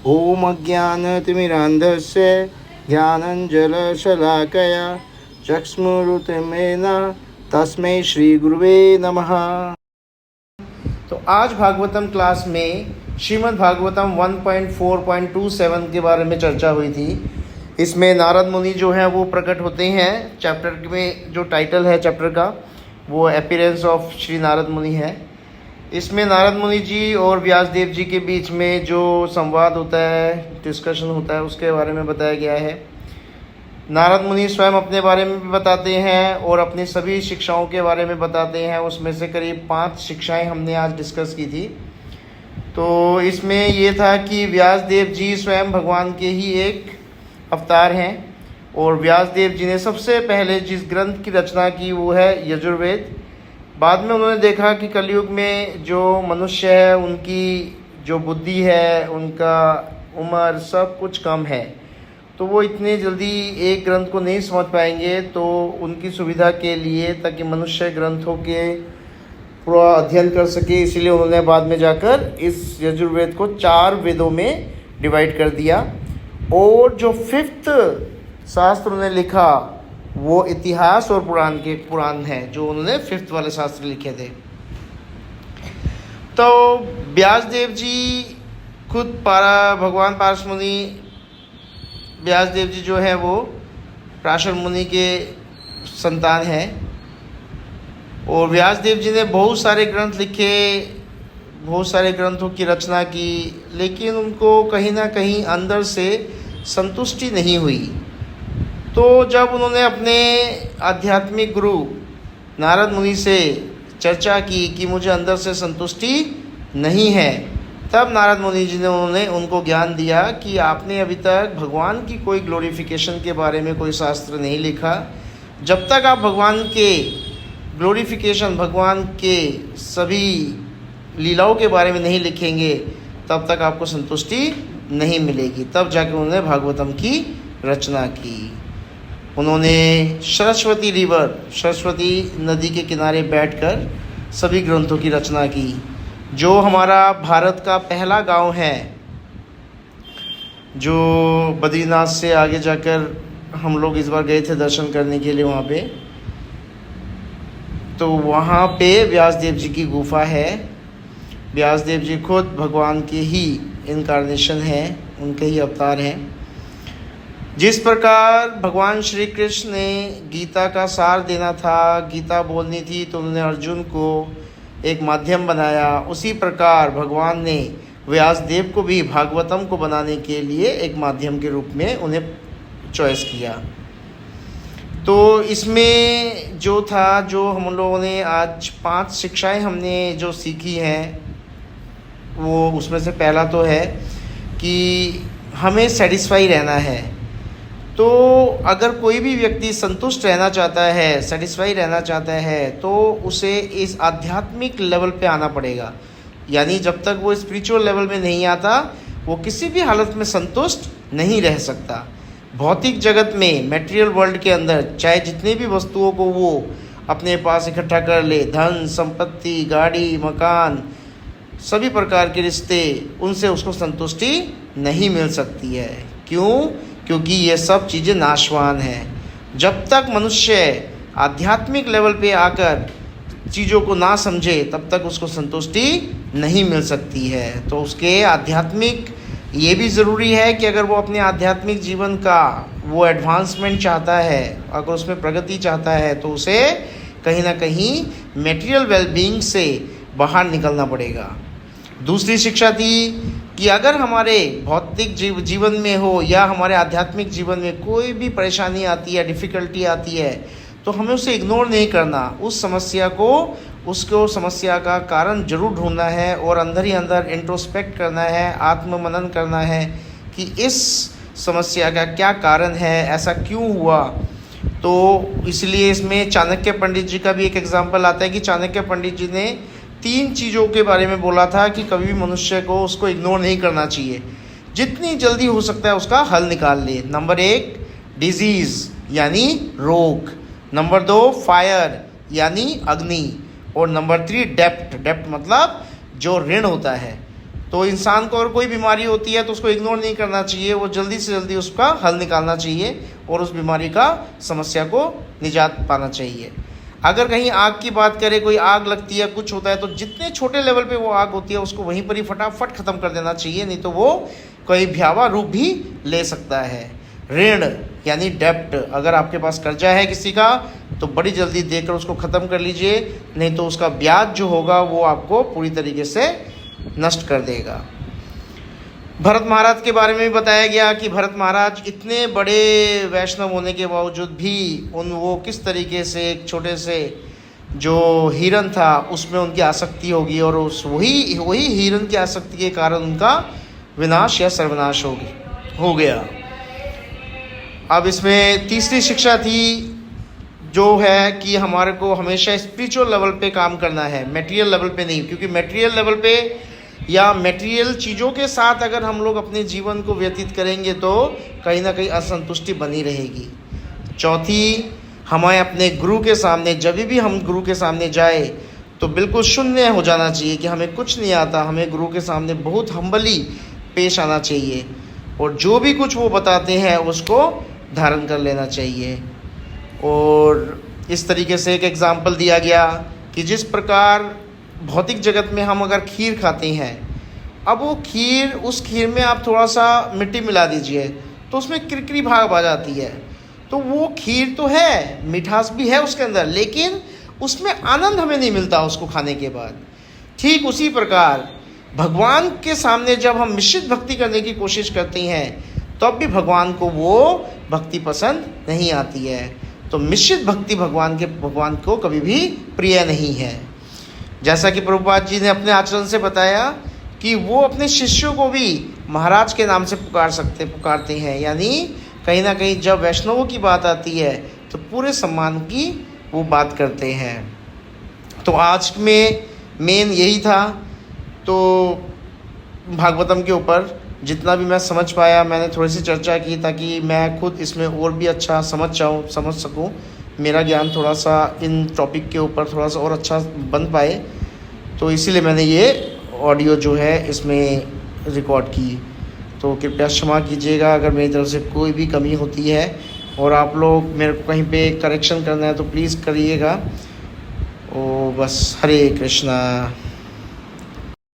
ओम अज्ञानतिमिरान्धस्य ज्ञानञ्जनशलाकया चक्षुरुन्मीलितं तस्मै श्री गुरुवे नमः। तो आज भागवतम क्लास में श्रीमद् भागवतम 1.4.27 के बारे में चर्चा हुई थी। इसमें नारद मुनि जो है वो प्रकट होते हैं। चैप्टर में जो टाइटल है चैप्टर का वो अपीयरेंस ऑफ श्री नारद मुनि है। इसमें नारद मुनि जी और व्यासदेव जी के बीच में जो संवाद होता है, डिस्कशन होता है, उसके बारे में बताया गया है। नारद मुनि स्वयं अपने बारे में भी बताते हैं और अपनी सभी शिक्षाओं के बारे में बताते हैं। उसमें से करीब 5 शिक्षाएं हमने आज डिस्कस की थी। तो इसमें ये था कि व्यासदेव जी स्वयं भगवान के ही एक अवतार हैं और व्यासदेव जी ने सबसे पहले जिस ग्रंथ की रचना की वो है यजुर्वेद। बाद में उन्होंने देखा कि कलयुग में जो मनुष्य है उनकी जो बुद्धि है, उनका उम्र सब कुछ कम है, तो वो इतने जल्दी एक ग्रंथ को नहीं समझ पाएंगे। तो उनकी सुविधा के लिए, ताकि मनुष्य ग्रंथों के पूरा अध्ययन कर सके, इसीलिए उन्होंने बाद में जाकर इस यजुर्वेद को 4 वेदों में डिवाइड कर दिया। और जो 5th शास्त्र उन्होंने लिखा वो इतिहास और पुराण है, जो उन्होंने 5th वाले शास्त्र लिखे थे। तो व्यासदेव जी खुद भगवान पारस मुनि व्यासदेव जी जो है वो पराशर मुनि के संतान हैं और व्यासदेव जी ने बहुत सारे ग्रंथ लिखे, बहुत सारे ग्रंथों की रचना की, लेकिन उनको कहीं ना कहीं अंदर से संतुष्टि नहीं हुई। तो जब उन्होंने अपने आध्यात्मिक गुरु नारद मुनि से चर्चा की कि मुझे अंदर से संतुष्टि नहीं है, तब नारद मुनि जी ने उनको ज्ञान दिया कि आपने अभी तक भगवान की कोई ग्लोरिफिकेशन के बारे में कोई शास्त्र नहीं लिखा। जब तक आप भगवान के ग्लोरिफिकेशन, भगवान के सभी लीलाओं के बारे में नहीं लिखेंगे, तब तक आपको संतुष्टि नहीं मिलेगी। तब जाकर उन्होंने भागवतम की रचना की। उन्होंने सरस्वती नदी के किनारे बैठकर सभी ग्रंथों की रचना की। जो हमारा भारत का पहला गांव है, जो बद्रीनाथ से आगे जाकर हम लोग इस बार गए थे दर्शन करने के लिए वहाँ पे, तो वहाँ पे व्यासदेव जी की गुफा है। व्यासदेव जी खुद भगवान के ही इनकारनेशन है, उनके ही अवतार हैं। जिस प्रकार भगवान श्री कृष्ण ने गीता का सार देना था, गीता बोलनी थी, तो उन्होंने अर्जुन को एक माध्यम बनाया, उसी प्रकार भगवान ने व्यासदेव को भी भागवतम को बनाने के लिए एक माध्यम के रूप में उन्हें चॉइस किया। तो इसमें जो था, जो हम लोगों ने आज 5 शिक्षाएं हमने जो सीखी हैं, वो उसमें से पहला तो है कि हमें सेटिस्फाई रहना है। तो अगर कोई भी व्यक्ति संतुष्ट रहना चाहता है, सेटिस्फाई रहना चाहता है, तो उसे इस आध्यात्मिक लेवल पे आना पड़ेगा। यानी जब तक वो स्पिरिचुअल लेवल में नहीं आता, वो किसी भी हालत में संतुष्ट नहीं रह सकता। भौतिक जगत में, मटेरियल वर्ल्ड के अंदर, चाहे जितनी भी वस्तुओं को वो अपने पास इकट्ठा कर ले, धन संपत्ति, गाड़ी, मकान, सभी प्रकार के रिश्ते, उनसे उसको संतुष्टि नहीं मिल सकती है। क्यों? क्योंकि ये सब चीज़ें नाशवान हैं। जब तक मनुष्य आध्यात्मिक लेवल पे आकर चीज़ों को ना समझे, तब तक उसको संतुष्टि नहीं मिल सकती है। तो उसके आध्यात्मिक ये भी ज़रूरी है कि अगर वो अपने आध्यात्मिक जीवन का वो एडवांसमेंट चाहता है, अगर उसमें प्रगति चाहता है, तो उसे कहीं ना कहीं मेटीरियल वेलबींग से बाहर निकलना पड़ेगा। दूसरी शिक्षा थी कि अगर हमारे भौतिक जीवन में हो या हमारे आध्यात्मिक जीवन में कोई भी परेशानी आती है, डिफ़िकल्टी आती है, तो हमें उसे इग्नोर नहीं करना। उस समस्या का कारण जरूर ढूंढना है और अंदर ही अंदर इंट्रोस्पेक्ट करना है, आत्ममनन करना है कि इस समस्या का क्या कारण है, ऐसा क्यों हुआ। तो इसलिए इसमें चाणक्य पंडित जी का भी एक एग्जाम्पल आता है कि चाणक्य पंडित जी ने 3 चीज़ों के बारे में बोला था कि कभी भी मनुष्य को उसको इग्नोर नहीं करना चाहिए, जितनी जल्दी हो सकता है उसका हल निकाल ले। नंबर 1 डिजीज़ यानी रोग, नंबर 2 फायर यानी अग्नि, और नंबर 3 डेप्ट मतलब जो ऋण होता है तो इंसान को अगर कोई बीमारी होती है तो उसको इग्नोर नहीं करना चाहिए, वो जल्दी से जल्दी उसका हल निकालना चाहिए और उस बीमारी का समस्या को निजात पाना चाहिए। अगर कहीं आग की बात करें, कोई आग लगती है, कुछ होता है, तो जितने छोटे लेवल पे वो आग होती है उसको वहीं पर ही फटाफट ख़त्म कर देना चाहिए, नहीं तो वो कोई भयावह रूप भी ले सकता है। ऋण यानी डेप्ट, अगर आपके पास कर्जा है किसी का तो बड़ी जल्दी देकर उसको ख़त्म कर लीजिए, नहीं तो उसका ब्याज जो होगा वो आपको पूरी तरीके से नष्ट कर देगा। भरत महाराज के बारे में भी बताया गया कि भरत महाराज इतने बड़े वैष्णव होने के बावजूद भी वो किस तरीके से एक छोटे से जो हिरन था उसमें उनकी आसक्ति होगी और उस वही हिरन की आसक्ति के कारण उनका विनाश या सर्वनाश हो गया। अब इसमें तीसरी शिक्षा थी जो है कि हमारे को हमेशा स्पिरिचुअल लेवल पे काम करना है, मटेरियल लेवल पे नहीं, क्योंकि मटेरियल लेवल पे या मटेरियल चीज़ों के साथ अगर हम लोग अपने जीवन को व्यतीत करेंगे तो कहीं ना कहीं असंतुष्टि बनी रहेगी। चौथी, हमें अपने गुरु के सामने, जब भी हम गुरु के सामने जाए तो बिल्कुल शून्य हो जाना चाहिए कि हमें कुछ नहीं आता, हमें गुरु के सामने बहुत हम्बली पेश आना चाहिए और जो भी कुछ वो बताते हैं उसको धारण कर लेना चाहिए। और इस तरीके से एक एग्ज़ाम्पल दिया गया कि जिस प्रकार भौतिक जगत में हम अगर खीर खाते हैं, अब वो खीर, उस खीर में आप थोड़ा सा मिट्टी मिला दीजिए तो उसमें किरकिरी भाग आ जाती है, तो वो खीर तो है, मिठास भी है उसके अंदर, लेकिन उसमें आनंद हमें नहीं मिलता उसको खाने के बाद। ठीक उसी प्रकार भगवान के सामने जब हम मिश्रित भक्ति करने की कोशिश करते हैं तब भी भगवान को वो भक्ति पसंद नहीं आती है। तो मिश्रित भक्ति भगवान को कभी भी प्रिय नहीं है। जैसा कि प्रभुपाद जी ने अपने आचरण से बताया कि वो अपने शिष्यों को भी महाराज के नाम से पुकारते हैं, यानी कहीं ना कहीं जब वैष्णवों की बात आती है तो पूरे सम्मान की वो बात करते हैं। तो आज में मेन यही था। तो भागवतम के ऊपर जितना भी मैं समझ पाया मैंने थोड़ी सी चर्चा की ताकि मैं खुद इसमें और भी अच्छा समझ सकूं, मेरा ज्ञान थोड़ा सा इन टॉपिक के ऊपर थोड़ा सा और अच्छा बन पाए, तो इसीलिए मैंने ये ऑडियो जो है इसमें रिकॉर्ड की। तो कृपया क्षमा कीजिएगा अगर मेरी तरफ से कोई भी कमी होती है और आप लोग मेरे को कहीं पे करेक्शन करना है तो प्लीज़ करिएगा। ओ बस, हरे कृष्णा।